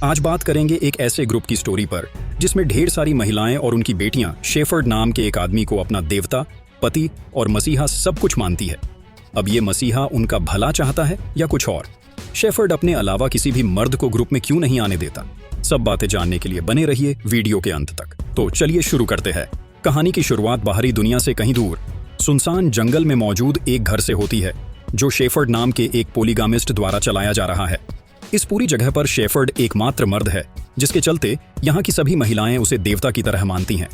आज बात करेंगे एक ऐसे ग्रुप की स्टोरी पर जिसमें ढेर सारी महिलाएं और उनकी बेटियां शेफर्ड नाम के एक आदमी को अपना देवता, पति और मसीहा सब कुछ मानती है। अब ये मसीहा उनका भला चाहता है या कुछ और? शेफर्ड अपने अलावा किसी भी मर्द को ग्रुप में क्यों नहीं आने देता? सब बातें जानने के लिए बने रहिए वीडियो के अंत तक। तो चलिए शुरू करते हैं। कहानी की शुरुआत बाहरी दुनिया से कहीं दूर सुनसान जंगल में मौजूद एक घर से होती है, जो शेफर्ड नाम के एक पोलीगामिस्ट द्वारा चलाया जा रहा है। इस पूरी जगह पर शेफर्ड एकमात्र मर्द है, जिसके चलते यहाँ की सभी महिलाएं उसे देवता की तरह मानती हैं।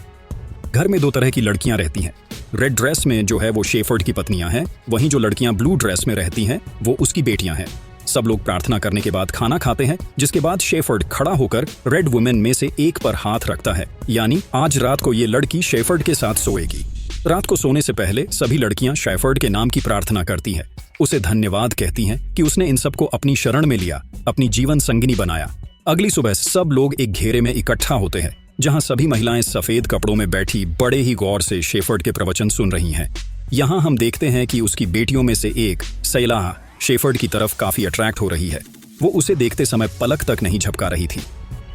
घर में दो तरह की लड़कियां रहती हैं। रेड ड्रेस में जो है वो शेफर्ड की पत्नियां हैं, वहीं जो लड़कियां ब्लू ड्रेस में रहती हैं वो उसकी बेटियां हैं। सब लोग प्रार्थना करने के बाद खाना खाते हैं, जिसके बाद शेफर्ड खड़ा होकर रेड वुमेन में से एक पर हाथ रखता है, यानी आज रात को ये लड़की शेफर्ड के साथ सोएगी। रात को सोने से पहले सभी लड़कियां शेफर्ड के नाम की प्रार्थना करती हैं, उसे धन्यवाद कहती हैं कि उसने इन सबको अपनी शरण में लिया, अपनी जीवन संगिनी बनाया। अगली सुबह सब लोग एक घेरे में इकट्ठा होते हैं, जहां सभी महिलाएं सफेद कपड़ों में बैठी बड़े ही गौर से शेफर्ड के प्रवचन सुन रही हैं। यहाँ हम देखते हैं कि उसकी बेटियों में से एक सैलाह शेफर्ड की तरफ काफी अट्रैक्ट हो रही है। वो उसे देखते समय पलक तक नहीं झपका रही थी।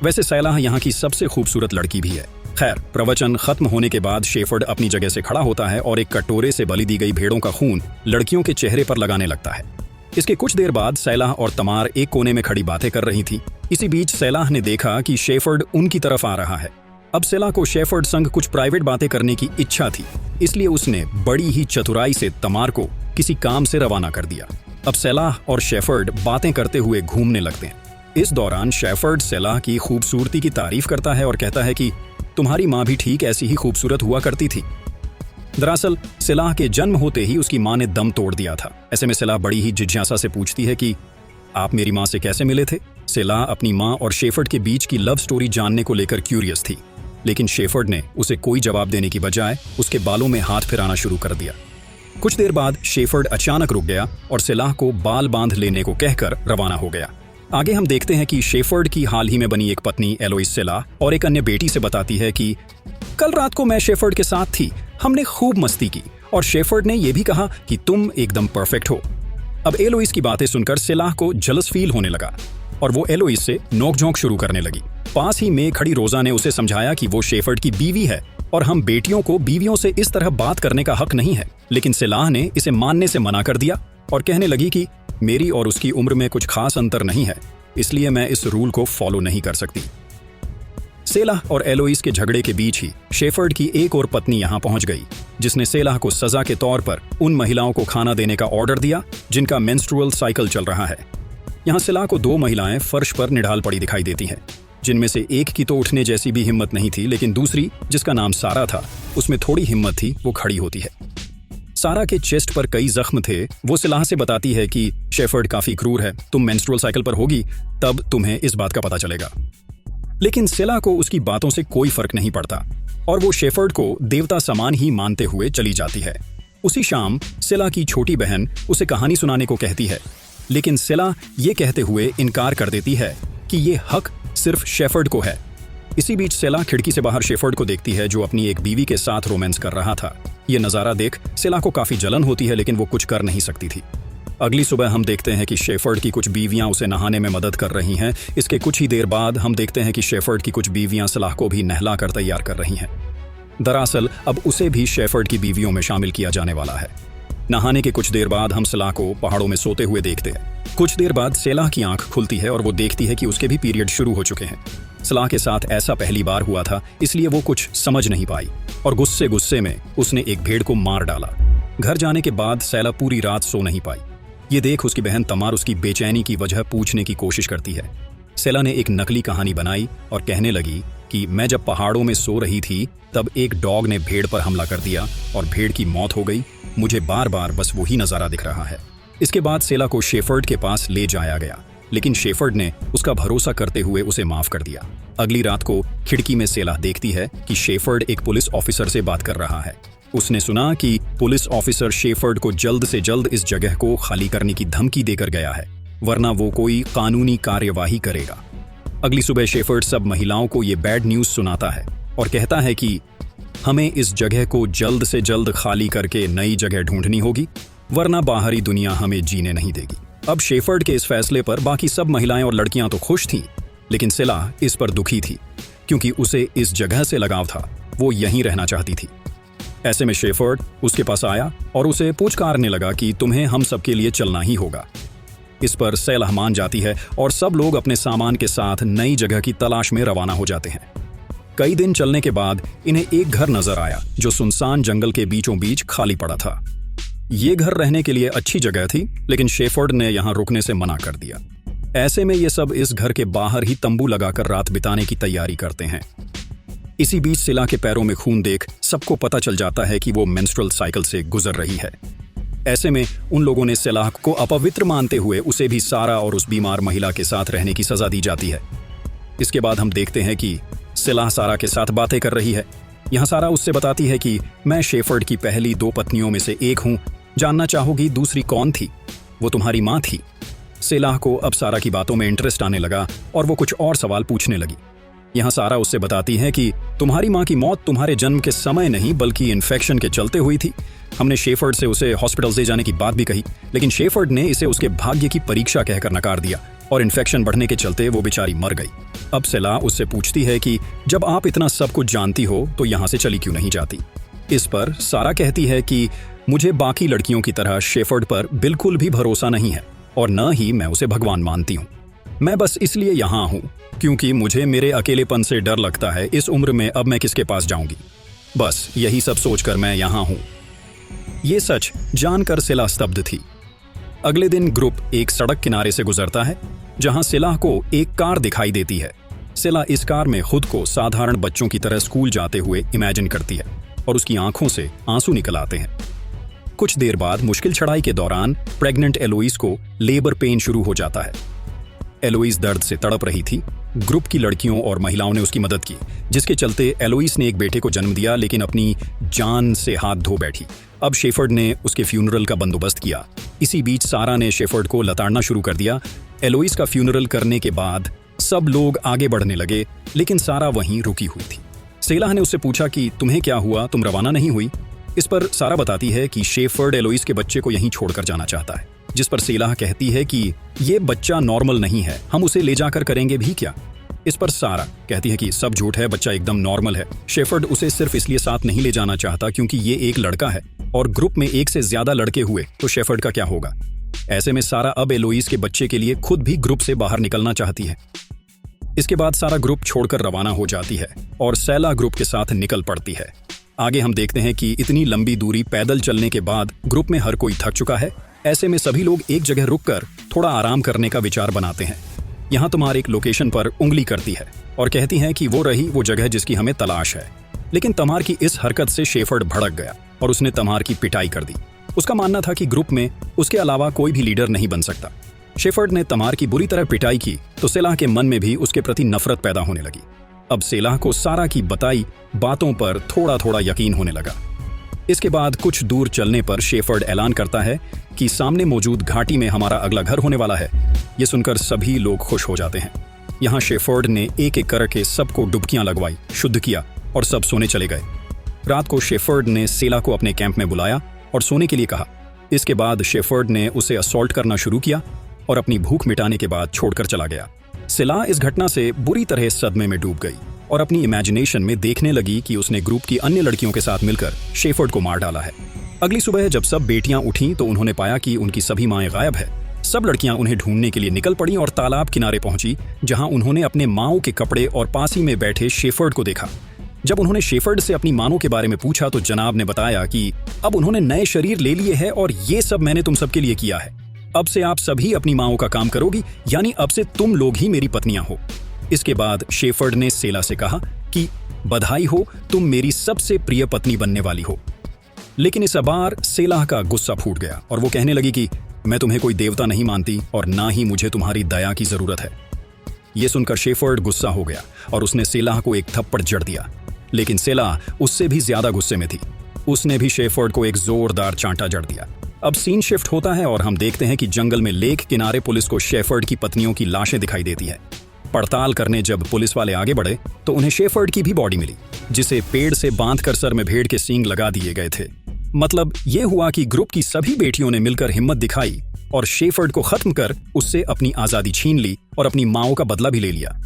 वैसे सैलाह यहाँ की सबसे खूबसूरत लड़की भी है। खैर, प्रवचन खत्म होने के बाद शेफर्ड अपनी जगह से खड़ा होता है और एक कटोरे से बलि दी गई भेड़ों का खून लड़कियों के चेहरे पर लगाने लगता है। इसके कुछ देर बाद सैलाह और तमार एक कोने में खड़ी बातें कर रही थी। इसी बीच सैलाह ने देखा कि शेफर्ड उनकी तरफ आ रहा है। अब सैलाह को शेफर्ड संग कुछ प्राइवेट बातें करने की इच्छा थी, इसलिए उसने बड़ी ही चतुराई से तमार को किसी काम से रवाना कर दिया। अब सैलाह और शेफर्ड बातें करते हुए घूमने लगते हैं। इस दौरान शेफर्ड सैलाह की खूबसूरती की तारीफ करता है और कहता है कि तुम्हारी माँ भी ठीक ऐसी ही खूबसूरत हुआ करती थी। दरअसल सैलाह के जन्म होते ही उसकी माँ ने दम तोड़ दिया था। ऐसे में सैलाह बड़ी ही जिज्ञासा से पूछती है कि आप मेरी माँ से कैसे मिले थे? सैलाह अपनी माँ और शेफर्ड के बीच की लव स्टोरी जानने को लेकर क्यूरियस थी, लेकिन शेफर्ड ने उसे कोई जवाब देने की बजाय उसके बालों में हाथ फिराना शुरू कर दिया। कुछ देर बाद शेफर्ड अचानक रुक गया और सैलाह को बाल बांध लेने को कहकर रवाना हो गया। आगे हम देखते हैं कि शेफर्ड की हाल ही में बनी एक पत्नी एलोइस सैलाह और एक अन्य बेटी से बताती है कि कल रात को मैं शेफर्ड के साथ थी, हमने खूब मस्ती की और शेफर्ड ने यह भी कहा कि तुम एकदम परफेक्ट हो। अब एलोइस की बातें सुनकर सैलाह को जलस फील होने लगा और वो एलोइस से नोकझोंक शुरू करने लगी। पास ही में खड़ी रोजा ने उसे समझाया कि वो शेफर्ड की बीवी है और हम बेटियों को बीवियों से इस तरह बात करने का हक नहीं है। लेकिन सैलाह ने इसे मानने से मना कर दिया और कहने लगी कि मेरी और उसकी उम्र में कुछ खास अंतर नहीं है, इसलिए मैं इस रूल को फॉलो नहीं कर सकती। सैलाह और एलोइस के झगड़े के बीच ही शेफर्ड की एक और पत्नी यहाँ पहुंच गई, जिसने सैलाह को सजा के तौर पर उन महिलाओं को खाना देने का ऑर्डर दिया जिनका मेंस्ट्रुअल साइकिल चल रहा है। यहाँ सैलाह को दो महिलाएं फर्श पर निढाल पड़ी दिखाई देती हैं, जिनमें से एक की तो उठने जैसी भी हिम्मत नहीं थी, लेकिन दूसरी, जिसका नाम सारा था, उसमें थोड़ी हिम्मत थी, वो खड़ी होती है। सारा के चेस्ट पर कई जख्म थे। वो सैलाह से बताती है कि शेफर्ड काफी क्रूर है, तुम मेंस्ट्रुअल साइकिल पर होगी तब तुम्हें इस बात का पता चलेगा। लेकिन सैलाह को उसकी बातों से कोई फर्क नहीं पड़ता और वो शेफर्ड को देवता समान ही मानते हुए चली जाती है। उसी शाम सैलाह की छोटी बहन उसे कहानी सुनाने को कहती है, लेकिन सैलाह ये कहते हुए इनकार कर देती है कि ये हक सिर्फ शेफर्ड को है। इसी बीच सैलाह खिड़की से बाहर शेफर्ड को देखती है, जो अपनी एक बीवी के साथ रोमांस कर रहा था। ये नज़ारा देख सैलाह को काफी जलन होती है, लेकिन वो कुछ कर नहीं सकती थी। अगली सुबह हम देखते हैं कि शेफर्ड की कुछ बीवियां उसे नहाने में मदद कर रही हैं। इसके कुछ ही देर बाद हम देखते हैं कि शेफर्ड की कुछ बीवियां सैलाह को भी नहला कर तैयार कर रही हैं। दरअसल अब उसे भी शेफर्ड की बीवियों में शामिल किया जाने वाला है। नहाने के कुछ देर बाद हम सैलाह को पहाड़ों में सोते हुए देखते हैं। कुछ देर बाद सैलाह की आंख खुलती है और वो देखती है कि उसके भी पीरियड शुरू हो चुके हैं। सैलाह के साथ ऐसा पहली बार हुआ था, इसलिए वो कुछ समझ नहीं पाई और गुस्से में उसने एक भेड़ को मार डाला। घर जाने के बाद सैलाह पूरी रात सो नहीं पाई। ये देख उसकी बहन तमार उसकी बेचैनी की वजह पूछने की कोशिश करती है। सैलाह ने एक नकली कहानी बनाई और कहने लगी कि मैं जब पहाड़ों में सो रही थी तब एक डॉग ने भेड़ पर हमला कर दिया और भेड़ की मौत हो गई। मुझे बार बार बस वही नज़ारा दिख रहा है। इसके बाद सैलाह को शेफर्ड के पास ले जाया गया, लेकिन शेफर्ड ने उसका भरोसा करते हुए उसे माफ कर दिया। अगली रात को खिड़की में सैलाह देखती है कि शेफर्ड एक पुलिस ऑफिसर से बात कर रहा है। उसने सुना कि पुलिस ऑफिसर शेफर्ड को जल्द से जल्द इस जगह को खाली करने की धमकी देकर गया है, वरना वो कोई कानूनी कार्यवाही करेगा। अगली सुबह शेफर्ड सब महिलाओं को ये बैड न्यूज़ सुनाता है और कहता है कि हमें इस जगह को जल्द से जल्द खाली करके नई जगह ढूंढनी होगी, वरना बाहरी दुनिया हमें जीने नहीं देगी। अब शेफर्ड के इस फैसले पर बाकी सब महिलाएं और लड़कियां तो खुश थीं, लेकिन सेलाह इस पर दुखी थी क्योंकि उसे इस जगह से लगाव था, वो यहीं रहना चाहती थी। ऐसे में शेफर्ड उसके पास आया और उसे पुचकारने लगा कि तुम्हें हम सबके लिए चलना ही होगा। इस पर सेलाह मान जाती है और सब लोग अपने सामान के साथ नई जगह की तलाश में रवाना हो जाते हैं। कई दिन चलने के बाद इन्हें एक घर नजर आया जो सुनसान जंगल के बीचों बीच खाली पड़ा था। ये घर रहने के लिए अच्छी जगह थी, लेकिन शेफर्ड ने यहां रुकने से मना कर दिया। ऐसे में ये सब इस घर के बाहर ही तंबू लगाकर रात बिताने की तैयारी करते हैं। इसी बीच सेलाह के पैरों में खून देख सबको पता चल जाता है कि वो मेंस्ट्रुअल साइकिल से गुजर रही है। ऐसे में उन लोगों ने सेलाह को अपवित्र मानते हुए उसे भी सारा और उस बीमार महिला के साथ रहने की सजा दी जाती है। इसके बाद हम देखते हैं कि सेलाह सारा के साथ बातें कर रही है। यहाँ सारा उससे बताती है कि मैं शेफर्ड की पहली 2 पत्नियों में से एक हूँ, जानना चाहोगी दूसरी कौन थी? वो तुम्हारी माँ थी। सेलाह को अब सारा की बातों में इंटरेस्ट आने लगा और वो कुछ और सवाल पूछने लगी। यहाँ सारा उससे बताती है कि तुम्हारी माँ की मौत तुम्हारे जन्म के समय नहीं बल्कि इन्फेक्शन के चलते हुई थी। हमने शेफर्ड से उसे हॉस्पिटल ले जाने की बात भी कही, लेकिन शेफर्ड ने इसे उसके भाग्य की परीक्षा कहकर नकार दिया और इन्फेक्शन बढ़ने के चलते वो बेचारी मर गई। अब सेलाह उससे पूछती है कि जब आप इतना सब कुछ जानती हो तो यहाँ से चली क्यों नहीं जाती? इस पर सारा कहती है कि मुझे बाकी लड़कियों की तरह शेफर्ड पर बिल्कुल भी भरोसा नहीं है और न ही मैं उसे भगवान मानती हूँ। मैं बस इसलिए यहाँ हूँ क्योंकि मुझे मेरे अकेलेपन से डर लगता है। इस उम्र में अब मैं किसके पास जाऊंगी? बस यही सब सोचकर मैं यहाँ हूँ। ये सच जानकर सेलाह स्तब्ध थी। अगले दिन ग्रुप एक सड़क किनारे से गुजरता है जहां सेलाह को एक कार दिखाई देती है। सेलाह इस कार में खुद को साधारण बच्चों की तरह स्कूल जाते हुए इमेजिन करती है और उसकी आंखों से आंसू निकल आते हैं। कुछ देर बाद मुश्किल चढ़ाई के दौरान प्रेग्नेंट एलोइस को लेबर पेन शुरू हो जाता है। एलोइस दर्द से तड़प रही थी। ग्रुप की लड़कियों और महिलाओं ने उसकी मदद की, जिसके चलते एलोइस ने एक बेटे को जन्म दिया, लेकिन अपनी जान से हाथ धो बैठी। अब शेफर्ड ने उसके फ्यूनरल का बंदोबस्त किया। इसी बीच सारा ने शेफर्ड को लताड़ना शुरू कर दिया। एलोइस का फ्यूनरल करने के बाद सब लोग आगे बढ़ने लगे, लेकिन सारा वहीं रुकी हुई थी। सेलाह ने उससे पूछा कि तुम्हें क्या हुआ, तुम रवाना नहीं हुई? इस पर सारा बताती है कि शेफर्ड एलोइस के बच्चे को यहीं छोड़कर जाना चाहता है, जिस पर सेलाह कहती है कि ये बच्चा नॉर्मल नहीं है, हम उसे ले जाकर करेंगे भी क्या? इस पर सारा कहती है कि सब झूठ है, बच्चा एकदम नॉर्मल है। शेफर्ड उसे सिर्फ इसलिए साथ नहीं ले जाना चाहता क्योंकि ये एक लड़का है और ग्रुप में एक से ज्यादा लड़के हुए तो शेफर्ड का क्या होगा? ऐसे में सारा अब एलोइस के बच्चे के लिए खुद भी ग्रुप से बाहर निकलना चाहती है। इसके बाद सारा ग्रुप छोड़कर रवाना हो जाती है और सेलाह ग्रुप के साथ निकल पड़ती है। आगे हम देखते हैं कि इतनी लंबी दूरी पैदल चलने के बाद ग्रुप में हर कोई थक चुका है। ऐसे में सभी लोग एक जगह रुककर थोड़ा आराम करने का विचार बनाते हैं। यहाँ तमार एक लोकेशन पर उंगली करती है और कहती है कि वो रही वो जगह जिसकी हमें तलाश है। लेकिन तमार की इस हरकत से शेफर्ड भड़क गया और उसने तमार की पिटाई कर दी। उसका मानना था कि ग्रुप में उसके अलावा कोई भी लीडर नहीं बन सकता। शेफर्ड ने तमार की बुरी तरह पिटाई की तो सेलाह के मन में भी उसके प्रति नफरत पैदा होने लगी। अब सेलाह को सारा की बताई बातों पर थोड़ा थोड़ा यकीन होने लगा। इसके बाद कुछ दूर चलने पर शेफर्ड ऐलान करता है कि सामने मौजूद घाटी में हमारा अगला घर होने वाला है। ये सुनकर सभी लोग खुश हो जाते हैं। यहाँ शेफर्ड ने एक एक करके सबको डुबकियां लगवाई, शुद्ध किया और सब सोने चले गए। रात को शेफर्ड ने सेलाह को अपने कैंप में बुलाया और सोने के लिए कहा। इसके बाद शेफर्ड ने उसे असॉल्ट करना शुरू किया और अपनी भूख मिटाने के बाद छोड़कर चला गया। सेलाह इस घटना से बुरी तरह सदमे में डूब गई और अपनी इमेजिनेशन में देखने लगी कि उसने ग्रुप की अन्य लड़कियों के साथ मिलकर शेफर्ड को मार डाला है। अगली सुबह जब सब बेटियां उठीं तो उन्होंने पाया कि उनकी सभी माएं गायब है। सब लड़कियां उन्हें ढूंढने के लिए निकल पड़ी और तालाब किनारे पहुंची, जहां उन्होंने अपने माओं के कपड़े और पास ही में बैठे शेफर्ड को देखा। जब उन्होंने शेफर्ड से अपनी मानों के बारे में पूछा तो जनाब ने बताया कि अब उन्होंने नए शरीर ले लिए हैं और ये सब मैंने तुम सबके लिए किया है। अब से आप सभी अपनी माओं का काम करोगी, यानी अब से तुम लोग ही मेरी पत्नियां हो। इसके बाद शेफर्ड ने सेला से कहा कि बधाई हो, तुम मेरी सबसे प्रिय पत्नी बनने वाली हो। लेकिन इस बार सेलाह का गुस्सा फूट गया और वो कहने लगी कि मैं तुम्हें कोई देवता नहीं मानती और ना ही मुझे तुम्हारी दया की जरूरत है। ये सुनकर शेफर्ड गुस्सा हो गया और उसने सेलाह को एक थप्पड़ जड़ दिया। लेकिन सेलाह उससे भी ज्यादा गुस्से में थी। उसने भी शेफर्ड को एक जोरदार चांटा जड़ दिया। अब सीन शिफ्ट होता है और हम देखते हैं कि जंगल में लेक किनारे पुलिस को शेफर्ड की पत्नियों की लाशें दिखाई देती है। पड़ताल करने जब पुलिस वाले आगे बढ़े तो उन्हें शेफर्ड की भी बॉडी मिली, जिसे पेड़ से बांधकर सर में भेड़ के सींग लगा दिए गए थे। मतलब ये हुआ कि ग्रुप की सभी बेटियों ने मिलकर हिम्मत दिखाई और शेफर्ड को खत्म कर उससे अपनी आजादी छीन ली और अपनी माओं का बदला भी ले लिया।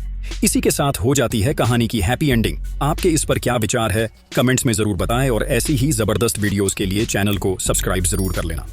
इसी के साथ हो जाती है कहानी की हैप्पी एंडिंग। आपके इस पर क्या विचार है, कमेंट्स में जरूर बताएं और ऐसी ही जबरदस्त वीडियोस के लिए चैनल को सब्सक्राइब जरूर कर लेना।